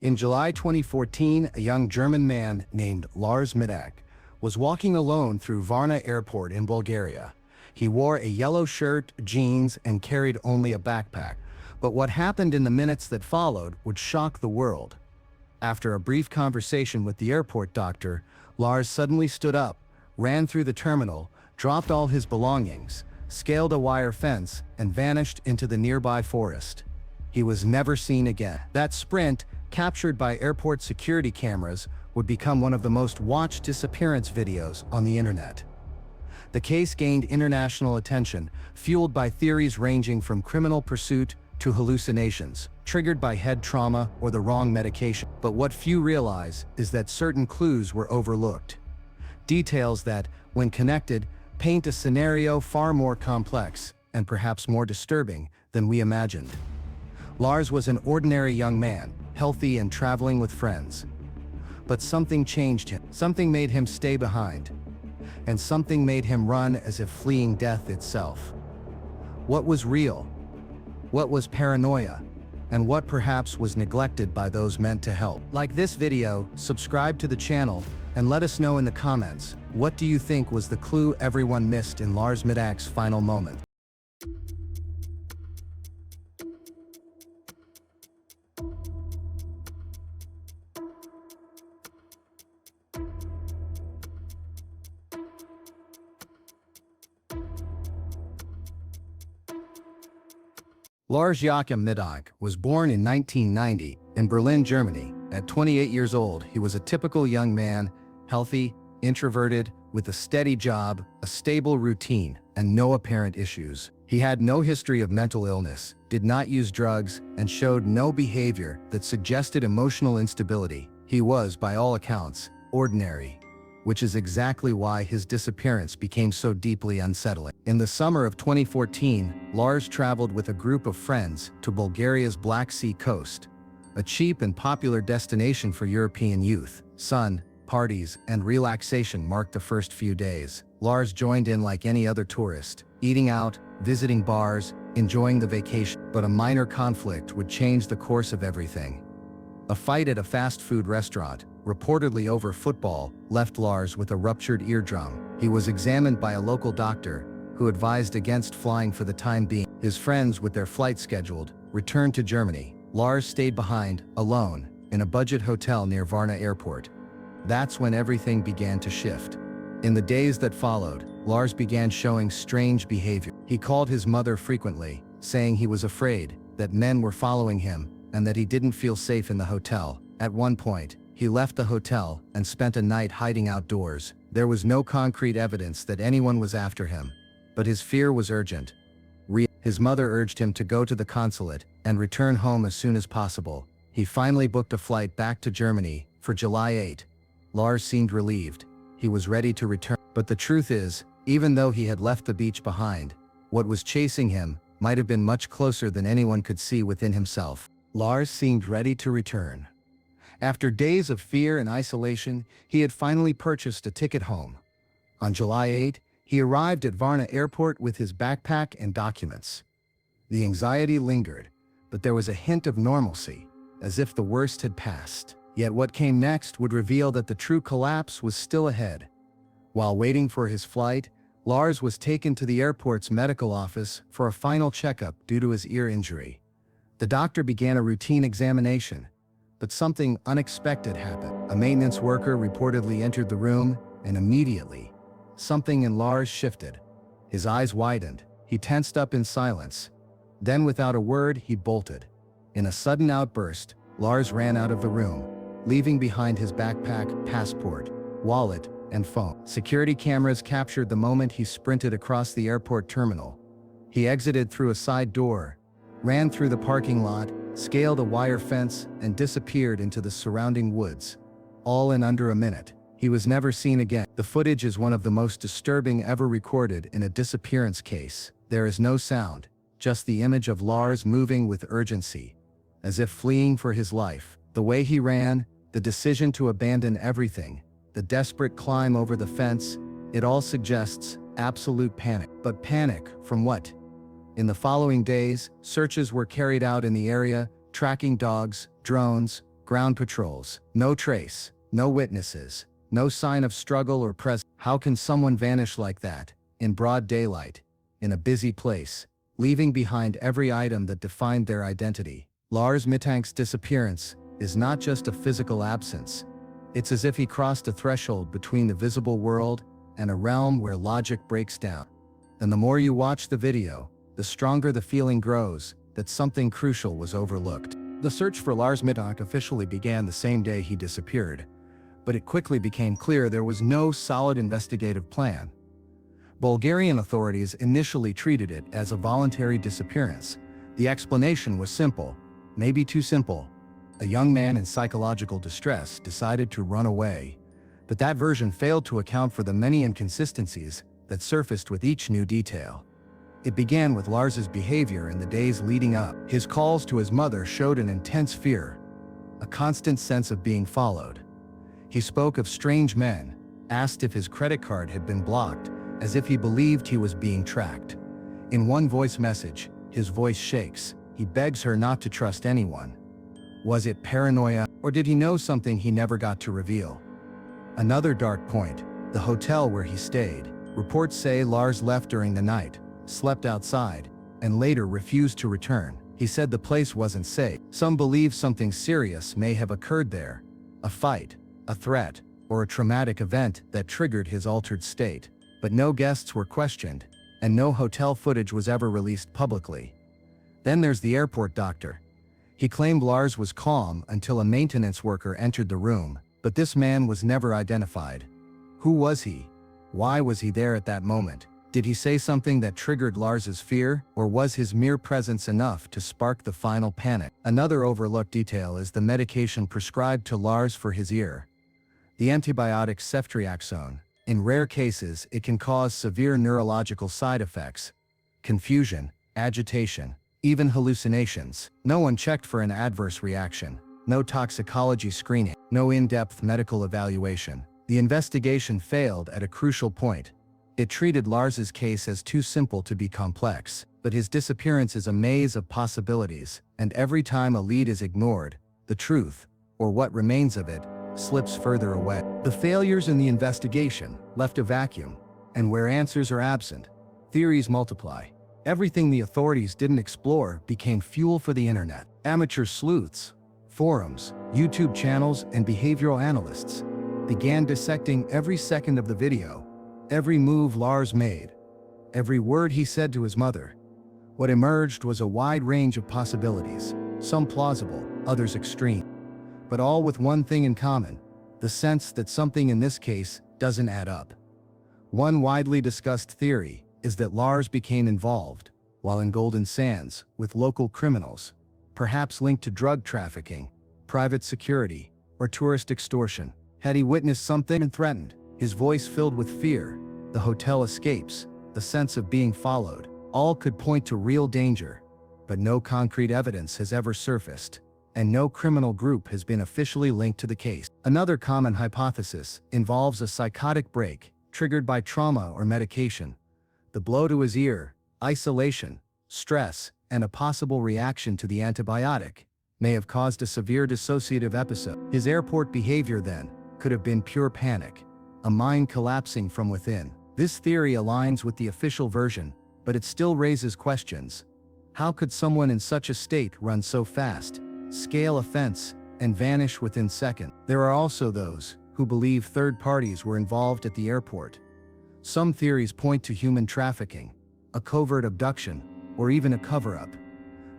In July 2014, a young German man named Lars Mittank was walking alone through Varna airport in Bulgaria. He wore a yellow shirt, jeans, and carried only a backpack. But what happened in the minutes that followed would shock the world. After a brief conversation with the airport doctor, Lars suddenly stood up, ran through the terminal, dropped all his belongings, scaled a wire fence, and vanished into the nearby forest. He was never seen again. That sprint, captured by airport security cameras, would become one of the most watched disappearance videos on the internet. The case gained international attention, fueled by theories ranging from criminal pursuit to hallucinations, triggered by head trauma or the wrong medication. But what few realize is that certain clues were overlooked. Details that, when connected, paint a scenario far more complex and perhaps more disturbing than we imagined. Lars was an ordinary young man, healthy and traveling with friends. But something changed him. Something made him stay behind. And something made him run as if fleeing death itself. What was real? What was paranoia? And what perhaps was neglected by those meant to help? Like this video, subscribe to the channel, and let us know in the comments, what do you think was the clue everyone missed in Lars Mittank's final moment? Lars Joachim Mittank was born in 1990 in Berlin, Germany. At 28 years old, he was a typical young man, healthy, introverted, with a steady job, a stable routine, and no apparent issues. He had no history of mental illness, did not use drugs, and showed no behavior that suggested emotional instability. He was, by all accounts, ordinary, which is exactly why his disappearance became so deeply unsettling. In the summer of 2014, Lars traveled with a group of friends to Bulgaria's Black Sea coast, a cheap and popular destination for European youth. Sun, parties, and relaxation marked the first few days. Lars joined in like any other tourist, eating out, visiting bars, enjoying the vacation. But a minor conflict would change the course of everything. A fight at a fast food restaurant, reportedly over football, left Lars with a ruptured eardrum. He was examined by a local doctor, who advised against flying for the time being. His friends, with their flight scheduled, returned to Germany. Lars stayed behind, alone, in a budget hotel near Varna airport. That's when everything began to shift. In the days that followed, Lars began showing strange behavior. He called his mother frequently, saying he was afraid, that men were following him, and that he didn't feel safe in the hotel. At one point, he left the hotel and spent a night hiding outdoors. There was no concrete evidence that anyone was after him, but his fear was urgent. His mother urged him to go to the consulate and return home as soon as possible. He finally booked a flight back to Germany for July 8. Lars seemed relieved. He was ready to return. But the truth is, even though he had left the beach behind, what was chasing him might have been much closer than anyone could see within himself. Lars seemed ready to return. After days of fear and isolation, he had finally purchased a ticket home. On July 8, he arrived at Varna airport with his backpack and documents. The anxiety lingered, but there was a hint of normalcy, as if the worst had passed. Yet what came next would reveal that the true collapse was still ahead. While waiting for his flight, Lars was taken to the airport's medical office for a final checkup due to his ear injury. The doctor began a routine examination, but something unexpected happened. A maintenance worker reportedly entered the room, and immediately, something in Lars shifted. His eyes widened. He tensed up in silence. Then, without a word, he bolted. In a sudden outburst, Lars ran out of the room, leaving behind his backpack, passport, wallet, and phone. Security cameras captured the moment he sprinted across the airport terminal. He exited through a side door, ran through the parking lot, scaled a wire fence, and disappeared into the surrounding woods, all in under a minute. He was never seen again. The footage is one of the most disturbing ever recorded in a disappearance case. There is no sound, just the image of Lars moving with urgency, as if fleeing for his life. The way he ran, the decision to abandon everything, the desperate climb over the fence, it all suggests absolute panic. But panic from what? In the following days, searches were carried out in the area, tracking dogs, drones, Ground patrols, no trace, no witnesses, no sign of struggle or presence. How can someone vanish like that, in broad daylight, in a busy place, leaving behind every item that defined their identity? Lars Mittank's disappearance is not just a physical absence. It's as if he crossed a threshold between the visible world and a realm where logic breaks down. And the more you watch the video, the stronger the feeling grows that something crucial was overlooked. The search for Lars Mittank officially began the same day he disappeared, but it quickly became clear there was no solid investigative plan. Bulgarian authorities initially treated it as a voluntary disappearance. The explanation was simple, maybe too simple. A young man in psychological distress decided to run away, but that version failed to account for the many inconsistencies that surfaced with each new detail. It began with Lars's behavior in the days leading up. His calls to his mother showed an intense fear, a constant sense of being followed. He spoke of strange men, asked if his credit card had been blocked, as if he believed he was being tracked. In one voice message, his voice shakes. He begs her not to trust anyone. Was it paranoia, or did he know something he never got to reveal? Another dark point, the hotel where he stayed. Reports say Lars left during the night, slept outside, and later refused to return. He said the place wasn't safe. Some believe something serious may have occurred there. A fight, a threat, or a traumatic event that triggered his altered state. But no guests were questioned, and no hotel footage was ever released publicly. Then there's the airport doctor. He claimed Lars was calm until a maintenance worker entered the room, but this man was never identified. Who was he? Why was he there at that moment? Did he say something that triggered Lars's fear, or was his mere presence enough to spark the final panic? Another overlooked detail is the medication prescribed to Lars for his ear. The antibiotic ceftriaxone. In rare cases, it can cause severe neurological side effects, confusion, agitation, even hallucinations. No one checked for an adverse reaction. No toxicology screening. No in-depth medical evaluation. The investigation failed at a crucial point. It treated Lars's case as too simple to be complex, but his disappearance is a maze of possibilities, and every time a lead is ignored, the truth, or what remains of it, slips further away. The failures in the investigation left a vacuum, and where answers are absent, theories multiply. Everything the authorities didn't explore became fuel for the internet. Amateur sleuths, forums, YouTube channels, and behavioral analysts began dissecting every second of the video, every move Lars made, every word he said to his mother. What emerged was a wide range of possibilities, some plausible, others extreme, but all with one thing in common: the sense that something in this case doesn't add up. One widely discussed theory is that Lars became involved, while in Golden Sands, with local criminals, perhaps linked to drug trafficking, private security, or tourist extortion. Had he witnessed something and threatened, his voice filled with fear, the hotel escapes, the sense of being followed, all could point to real danger. But no concrete evidence has ever surfaced, and no criminal group has been officially linked to the case. Another common hypothesis involves a psychotic break, triggered by trauma or medication. The blow to his ear, isolation, stress, and a possible reaction to the antibiotic may have caused a severe dissociative episode. His airport behavior then could have been pure panic, a mind collapsing from within. This theory aligns with the official version, but it still raises questions. How could someone in such a state run so fast, scale a fence, and vanish within seconds? There are also those who believe third parties were involved at the airport. Some theories point to human trafficking, a covert abduction, or even a cover-up.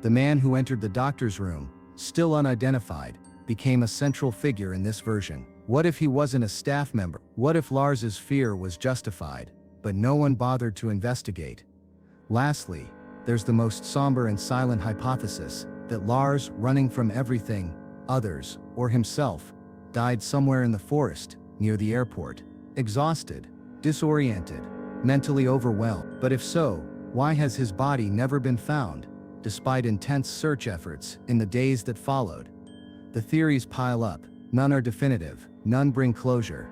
The man who entered the doctor's room, still unidentified, became a central figure in this version. What if he wasn't a staff member? What if Lars's fear was justified, but no one bothered to investigate? Lastly, there's the most somber and silent hypothesis that Lars, running from everything, others, or himself, died somewhere in the forest, near the airport, exhausted, disoriented, mentally overwhelmed. But if so, why has his body never been found, despite intense search efforts in the days that followed? The theories pile up. None are definitive, none bring closure.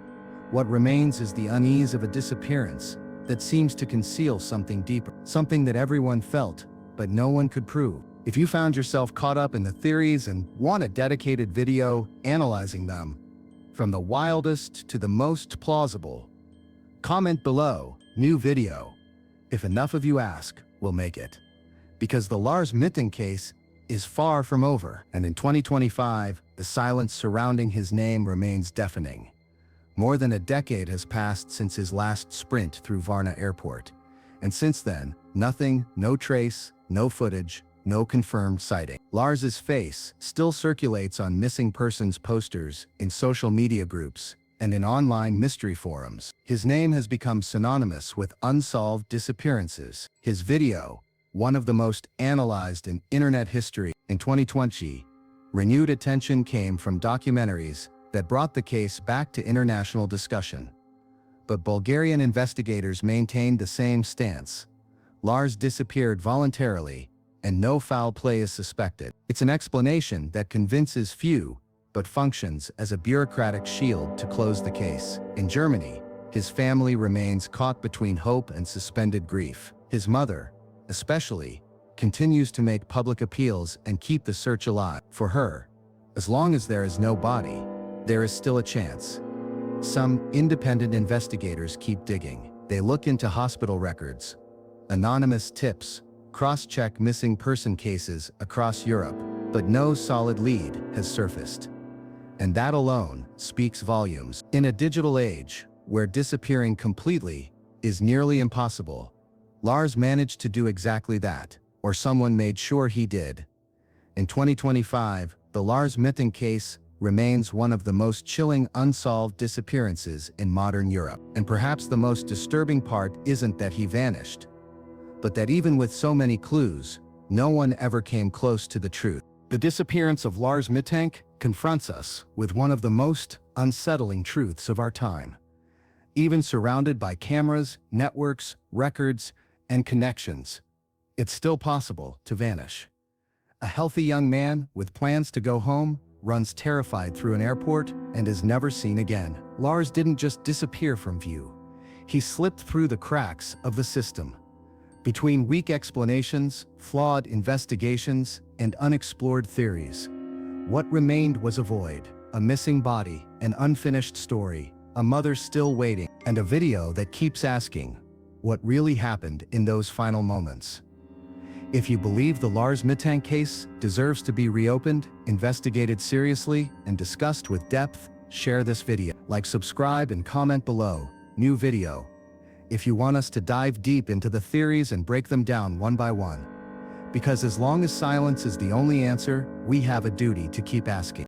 What remains is the unease of a disappearance that seems to conceal something deeper, something that everyone felt, but no one could prove. If you found yourself caught up in the theories and want a dedicated video analyzing them, from the wildest to the most plausible, comment below, new video. If enough of you ask, we'll make it. Because the Lars Mittank case is far from over, and in 2025, the silence surrounding his name remains deafening. More than a decade has passed since his last sprint through Varna airport. And since then, nothing, no trace, no footage, no confirmed sighting. Lars's face still circulates on missing persons posters, in social media groups, and in online mystery forums. His name has become synonymous with unsolved disappearances. His video, one of the most analyzed in internet history, in 2020, renewed attention came from documentaries that brought the case back to international discussion. But Bulgarian investigators maintained the same stance. Lars disappeared voluntarily, and no foul play is suspected. It's an explanation that convinces few, but functions as a bureaucratic shield to close the case. In Germany, his family remains caught between hope and suspended grief. His mother, especially, continues to make public appeals and keep the search alive. For her, as long as there is no body, there is still a chance. Some independent investigators keep digging. They look into hospital records, anonymous tips, cross-check missing person cases across Europe, but no solid lead has surfaced. And that alone speaks volumes. In a digital age, where disappearing completely is nearly impossible, Lars managed to do exactly that, or someone made sure he did. In 2025, the Lars Mittank case remains one of the most chilling unsolved disappearances in modern Europe. And perhaps the most disturbing part isn't that he vanished, but that even with so many clues, no one ever came close to the truth. The disappearance of Lars Mittank confronts us with one of the most unsettling truths of our time. Even surrounded by cameras, networks, records, and connections, it's still possible to vanish. A healthy young man with plans to go home runs terrified through an airport and is never seen again. Lars didn't just disappear from view. He slipped through the cracks of the system. Between weak explanations, flawed investigations, and unexplored theories, what remained was a void, a missing body, an unfinished story, a mother still waiting, and a video that keeps asking, what really happened in those final moments? If you believe the Lars Mittank case deserves to be reopened, investigated seriously, and discussed with depth, share this video. Like, subscribe, and comment below, new video, if you want us to dive deep into the theories and break them down one by one. Because as long as silence is the only answer, we have a duty to keep asking.